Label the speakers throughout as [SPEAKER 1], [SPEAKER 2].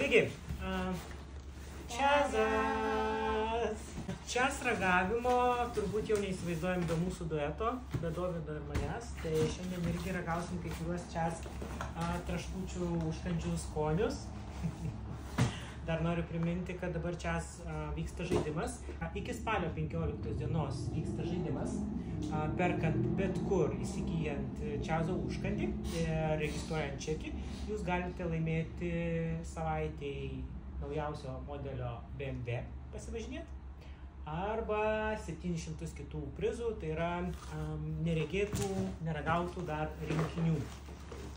[SPEAKER 1] Taigi, čiaz ragavimo turbūt jau neįsivaizduojam be mūsų dueto, be Dovydo ir manęs. Tai šiandien irgi ragausim kai kuriuos čiaz traškučių užkandžių skonius. Dar noriu priminti, kad dabar čiaz vyksta žaidimas. Iki spalio 15 dienos vyksta žaidimas. Perkant bet kur įsigijant čiazo užkandį, registruojant čekį, jūs galite laimėti savaitėj naujausio modelio BMW pasivažinėti arba 700 kitų prizų, tai yra neregėtų, neragautų dar rinkinių.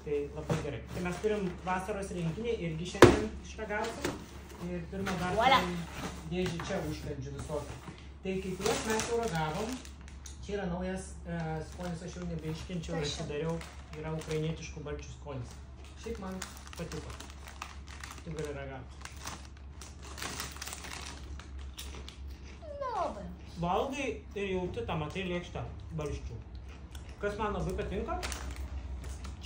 [SPEAKER 1] Tai labai gerai. Tai mes turim vasaros rinkinį irgi šiandien išragausim. Ir pirmą dar turim dėžį čia užkandžių visokių. Tai kai kuriuos mes jau ragavom. Čia yra naujas skonis, aš jau nebeiškenčiau, aš atsidariau, yra ukrainietiškų balčių skonis. Šiaip man patiko. Tu gali ragauti. Valgai ir jauti tą, matai, lėkštą balščių. Kas man labai patinka?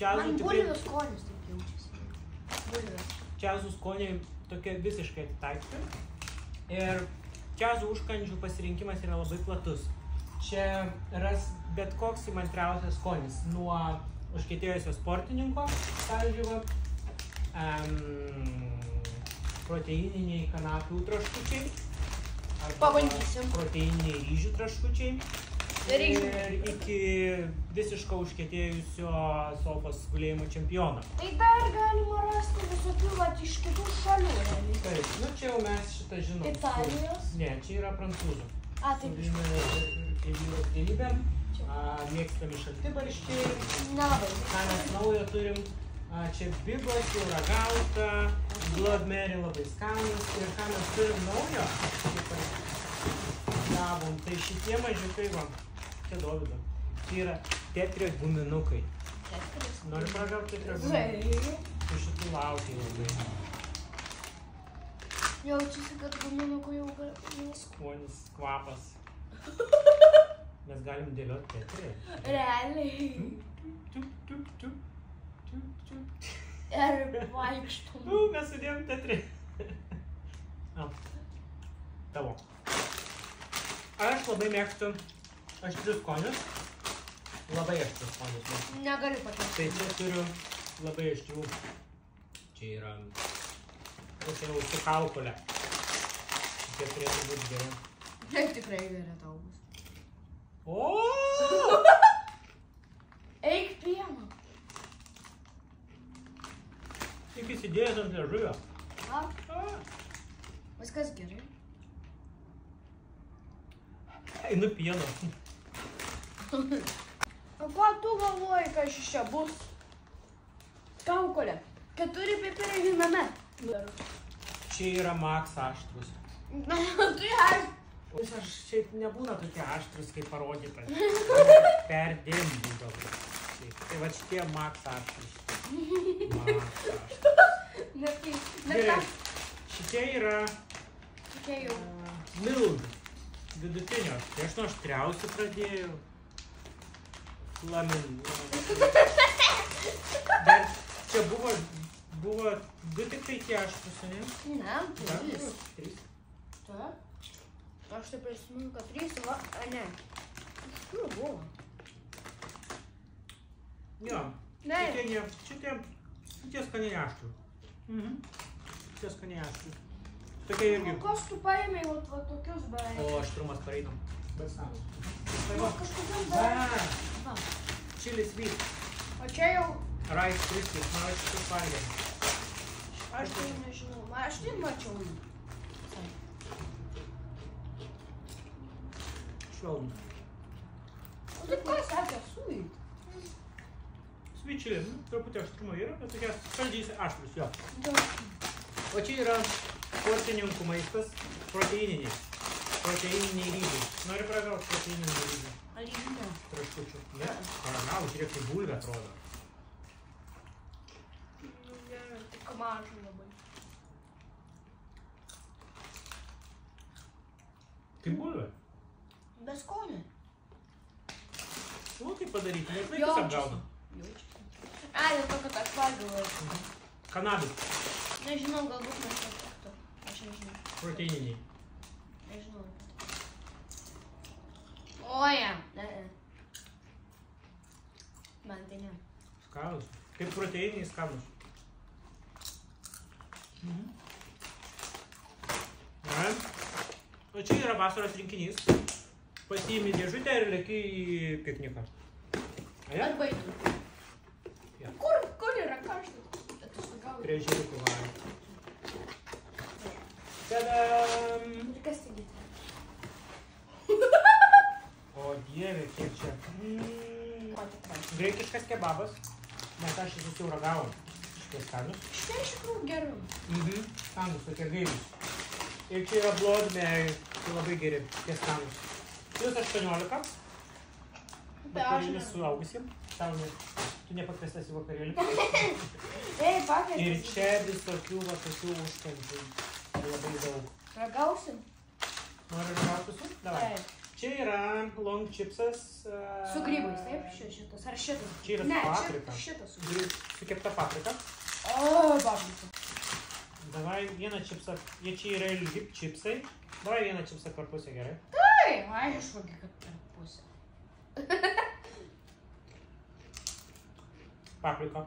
[SPEAKER 2] Man bulvių skonis taip jaučiasi.
[SPEAKER 1] Čiazų skoniai tokie visiškai atitaikyti. Ir čiazų užkandžių pasirinkimas yra labai platus. Čia ras bet koks įmantriausias skonis. Nuo užkietėjusio sportininko, pavyzdžiui, proteininiai kanapių traškučiai.
[SPEAKER 2] Pabandysim.
[SPEAKER 1] Proteininiai ryžių traškučiai. Ir iki visiško užkietėjusio sofos gulėjimo čempiono.
[SPEAKER 2] Tai dar galima rasti visokių iš kitų šalių.
[SPEAKER 1] Taip, nu čia jau mes šitą žinom.
[SPEAKER 2] Italijos?
[SPEAKER 1] Ne, čia yra prancūzų.
[SPEAKER 2] Taip.
[SPEAKER 1] Dėlybėm, mėgstami šaltibarščiai.
[SPEAKER 2] Nelabai.
[SPEAKER 1] Ką mes naujo turim? Čia bigos, jau ragauta, Blood Mary labai skanus. Ir ką mes turim naujo? Gavom, tai šitie mažiukai va. Čia Dovydo. Tai yra tetrio guminukai. Nori paragauti tetrio guminukai? Tu šitų laukiai labai.
[SPEAKER 2] Jaučiasi, kad guminukų jau...
[SPEAKER 1] Skonis, kvapas. Mes galim dėlioti tetrį.
[SPEAKER 2] Realiai. Ir vaikštum.
[SPEAKER 1] Mes sudėjom tetrį. Tavo. Aš labai mėgstu aštrius skonius. Labai aštrius skonius.
[SPEAKER 2] Negaliu pakeisti.
[SPEAKER 1] Tai čia turiu labai aštrių. Čia yra... Čia jau su kaukolė. Šitie turėtų būti geri.
[SPEAKER 2] Tai tikrai geri tau bus.
[SPEAKER 1] Oooo!
[SPEAKER 2] Eik pieno.
[SPEAKER 1] Tik įsidėjęs ant liežuvio.
[SPEAKER 2] Viskas gerai.
[SPEAKER 1] Einu pieno.
[SPEAKER 2] O ką tu galvoji, kad iš čia bus? Kaukolė. 4 pipirai viename.
[SPEAKER 1] Čia yra Max aštrus.
[SPEAKER 2] Tai aš.
[SPEAKER 1] Aš šiaip nebūna tokie aštrus, kaip parodyta. Perdėm būdavo. Tai va šitie Max aštrus. Max aštrus. Gerai. Šitie yra mild. Vidutinio. Tai aš nuo aštriausių pradėjau. Flamin. Dar čia buvo 2 tik tai tie aštrus, ne?
[SPEAKER 2] Ne, 3.
[SPEAKER 1] 3.
[SPEAKER 2] Taip. Aš tai prisimenu, kad 3, va, ne. Iš kur buvo?
[SPEAKER 1] Jo.
[SPEAKER 2] Ne.
[SPEAKER 1] Šitie skaniai aštrus. Šitie skaniai aštrus. Tokie irgi.
[SPEAKER 2] O kas tu paėmė va tokius beveik?
[SPEAKER 1] O aštrumas pareidom. Bet savas.
[SPEAKER 2] Kažkokiam beveik.
[SPEAKER 1] Chili sweet.
[SPEAKER 2] O čia jau...
[SPEAKER 1] Rice crispy. Man aš šitus valgėm.
[SPEAKER 2] Aš tai nežinau. Aš tai mačiau.
[SPEAKER 1] Švelnus.
[SPEAKER 2] O tai ką sakė? Sweet.
[SPEAKER 1] Sweet chili. Truputį aštrumo yra, bet tokie saldžiai aštrus, jo. O čia yra sportininkų maistas, proteininiai ryžiai. Nori paragauti proteininių ryžių?
[SPEAKER 2] Ryžių.
[SPEAKER 1] Traškučių. Ne? Paragau, žiūrėk, kaip bulvė atrodo.
[SPEAKER 2] Gerai, tik mažai labai.
[SPEAKER 1] Kaip bulvė?
[SPEAKER 2] Be skonio.
[SPEAKER 1] Nu, kaip padaryti, nes laikas apgaudo.
[SPEAKER 2] Dėl to, kad aš valgiau.
[SPEAKER 1] Kanabis.
[SPEAKER 2] Nežinau, galbūt mes patiktų. Aš nežinau.
[SPEAKER 1] Proteininiai.
[SPEAKER 2] Nežinau. Oja. Ne. Man tai ne.
[SPEAKER 1] Skanus. Kaip proteininiai skanus. Na. O čia yra vasaros rinkinys. Pasiimi dėžutę ir leki į pikniką. Aja?
[SPEAKER 2] Arba į tu.
[SPEAKER 1] Ja.
[SPEAKER 2] Kur yra karštas?
[SPEAKER 1] Prie žėliukų varą. Tadam!
[SPEAKER 2] Ir kas tai gėti?
[SPEAKER 1] O dieve, kiek čia.
[SPEAKER 2] Ko tikrai?
[SPEAKER 1] Graikiškas kebabas. Mes aš esu jau ragavom. Šitie skanus.
[SPEAKER 2] Šitai iš tikrųjų gerai.
[SPEAKER 1] Skanus, tokie gailus. Ir čia yra blodmeriai. Tai labai geri, tie skanus. Plius 18. Vakarėlis suaugusiem. Tau tu nepakviestas į vakarėlį.
[SPEAKER 2] Ei, pakviestas.
[SPEAKER 1] Ir čia visokių va tokių užkandžių. Labai daug.
[SPEAKER 2] Ragausim?
[SPEAKER 1] Nori ragauti su? Davai.
[SPEAKER 2] Taip.
[SPEAKER 1] Čia yra long chipsas.
[SPEAKER 2] Su grybais, taip? Šitas. Ar šitas?
[SPEAKER 1] Čia yra
[SPEAKER 2] Ne,
[SPEAKER 1] paprika.
[SPEAKER 2] šitas.
[SPEAKER 1] Su kepta paprika.
[SPEAKER 2] O, paprika.
[SPEAKER 1] Davai vieną čipsą. Jie čia yra ilgi čipsai. Davai vieną čipsą per pusę, gerai?
[SPEAKER 2] Tai, aišku, kad per pusę.
[SPEAKER 1] Paprika.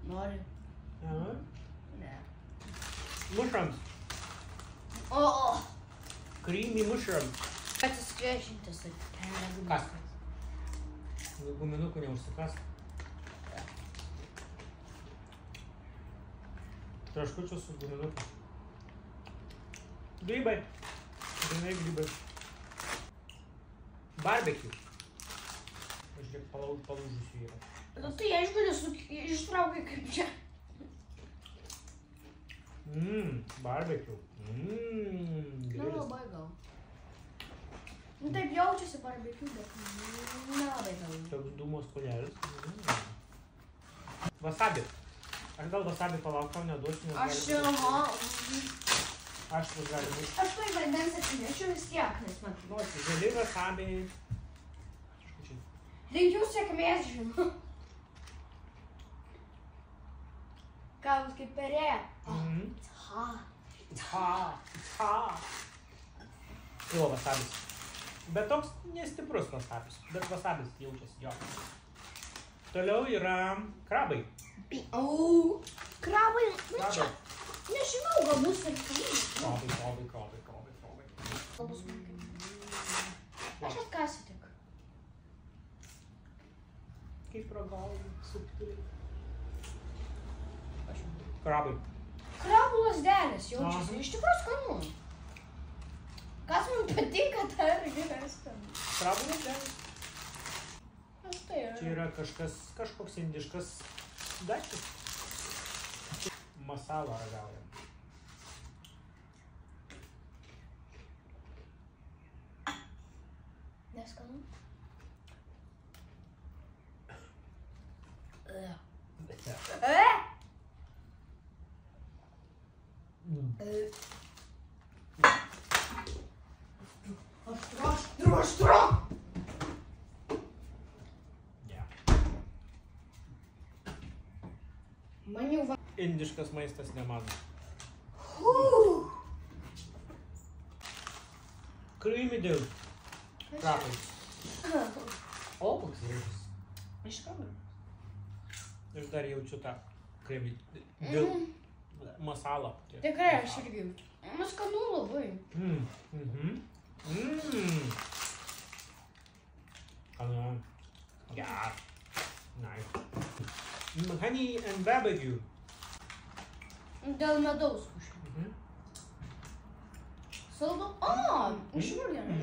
[SPEAKER 2] Nori?
[SPEAKER 1] Aha.
[SPEAKER 2] Ne.
[SPEAKER 1] Mushrooms.
[SPEAKER 2] O.
[SPEAKER 1] Creamy mushrooms.
[SPEAKER 2] Atsiskvešinti su
[SPEAKER 1] Kas? Guminukų neužsikas. Traškučių su guminuku. Grybai. Grynai grybai. Barbecue. Žiūrėk, palūžusių yra.
[SPEAKER 2] Nu tai aišku, ištraukai kaip čia.
[SPEAKER 1] Barbecue.
[SPEAKER 2] Nu
[SPEAKER 1] Grilis.
[SPEAKER 2] labai gal. Nu taip jaučiasi barbecue, bet nelabai gal.
[SPEAKER 1] Toks dūmo skonelis. Wasabi. Aš gal wasabi palaukam, neduosiu, nes
[SPEAKER 2] Aš
[SPEAKER 1] gali būt.
[SPEAKER 2] aha.
[SPEAKER 1] Aš bus gali būti.
[SPEAKER 2] Aš tai vandens atsinešiu vis tiek, nes man.
[SPEAKER 1] Žali wasabi.
[SPEAKER 2] Linkiu sėkmės, žinau. Ką bus kaip perė?
[SPEAKER 1] Jo, wasabis. Bet toks nestiprus wasabis. Bet wasabis jaučiasi jo. Toliau yra krabai.
[SPEAKER 2] Au. Krabai. Nu čia.
[SPEAKER 1] Krabai.
[SPEAKER 2] Nežinau, gal bus ir kryžiai.
[SPEAKER 1] Krabai.
[SPEAKER 2] Gal bus man kaip. Aš atkasiu tik.
[SPEAKER 1] Kaip ragauju, subtiliai. Krabai.
[SPEAKER 2] Krabų lasdelės jaučiasi. Iš tikrųjų skanu. Kas man patinka, tai irgi yra skanu.
[SPEAKER 1] Krabų lasdelės.
[SPEAKER 2] Tai yra.
[SPEAKER 1] Čia yra kažkoks indiškas daiktas. Masalą ragaujam.
[SPEAKER 2] Neskanu? Aštru! Man jau va...
[SPEAKER 1] Indiškas maistas ne man. Creamy dill. Krabai. O, koks gražus.
[SPEAKER 2] Iš tikrųjų.
[SPEAKER 1] Aš dar jaučiu tą creamy dill masalą.
[SPEAKER 2] Tikrai aš irgi jaučiu. Nu skanu labai.
[SPEAKER 1] Skanu. Yeah. Nice. Honey and barbecue.
[SPEAKER 2] Dėl medaus kažkaip. Saldu. O, iš tikrųjų gerai.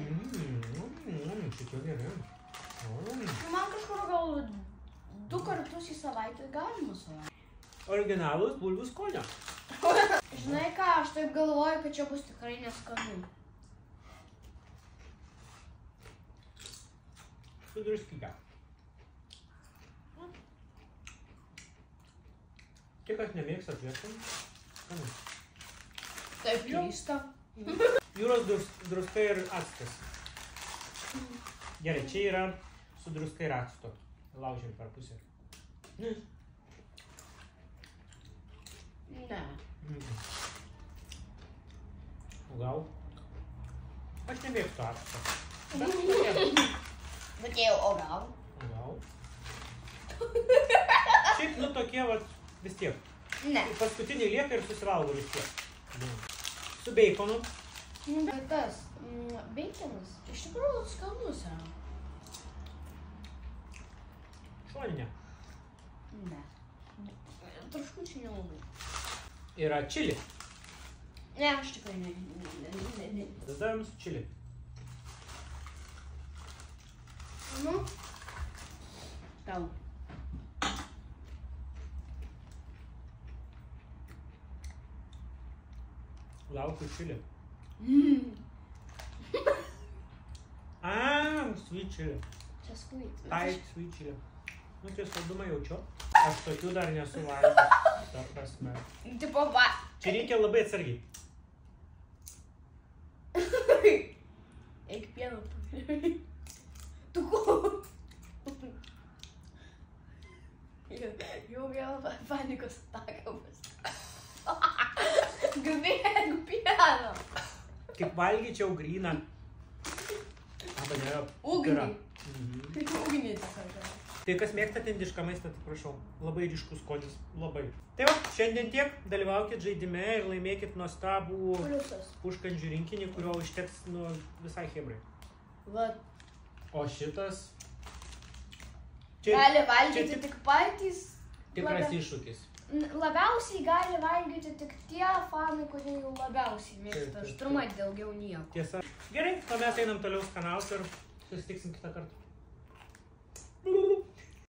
[SPEAKER 1] Šičia gerai.
[SPEAKER 2] Man kažkur gal 2 kartus į savaitę galima suvalgyti.
[SPEAKER 1] Originalus bulvių skonio.
[SPEAKER 2] Žinai ką, aš taip galvoju, kad čia bus tikrai neskanu.
[SPEAKER 1] Su druskika. Tie, kas nemėgsta priešam, skanu.
[SPEAKER 2] Taip keista.
[SPEAKER 1] Jūros druska ir actas. Gerai, čia yra su druska ir acto. Laužiam per pusę. Gal. Aš nemėgstu acto.
[SPEAKER 2] Bet jau, o gal?
[SPEAKER 1] Gal. Šiaip, nu tokie vat vis tiek.
[SPEAKER 2] Ne.
[SPEAKER 1] Paskutiniai lieka ir susivalgo vis tiek. Su beikonu.
[SPEAKER 2] Bet tas beiconas iš tikrųjų skanus yra.
[SPEAKER 1] Šoninė.
[SPEAKER 2] Ne. Traškučių nelabai.
[SPEAKER 1] Yra čili.
[SPEAKER 2] Ne, aš tikrai ne.
[SPEAKER 1] Davėm su čili.
[SPEAKER 2] Nu. Tau.
[SPEAKER 1] Laukiu čili. Sweet chili.
[SPEAKER 2] Čia sweet.
[SPEAKER 1] Tight sweet chili. Nu, čia saldumą jaučiu. Aš tokių dar nesu valgęs. Ta prasme.
[SPEAKER 2] Tipo, va.
[SPEAKER 1] Čia reikia labai atsargiai.
[SPEAKER 2] Eik pieno. Tu ko? Jau vėl panikos atakamas. Gabėk pieno.
[SPEAKER 1] Kaip valgyčiau gryną. Arba nėra.
[SPEAKER 2] Ugnį. Ugnį tiesiog.
[SPEAKER 1] Tai kas mėgstate indišką maistą, tai prašau. Labai ryškus skonis. Labai. Tai va, šiandien tiek. Dalyvaukit žaidime ir laimėkit nuostabų užkandžių rinkinį, kurio užteks visai chebrai.
[SPEAKER 2] Va.
[SPEAKER 1] O šitas...
[SPEAKER 2] Gali valgyti tik patys.
[SPEAKER 1] Tikras iššūkis.
[SPEAKER 2] Labiausiai gali valgyti tik tie fanai, kurie jau labiausiai mėgsta. Šturmai daugiau nieko.
[SPEAKER 1] Tiesa. Gerai, o mes einam toliau skanaut ir susitiksim kitą kartą.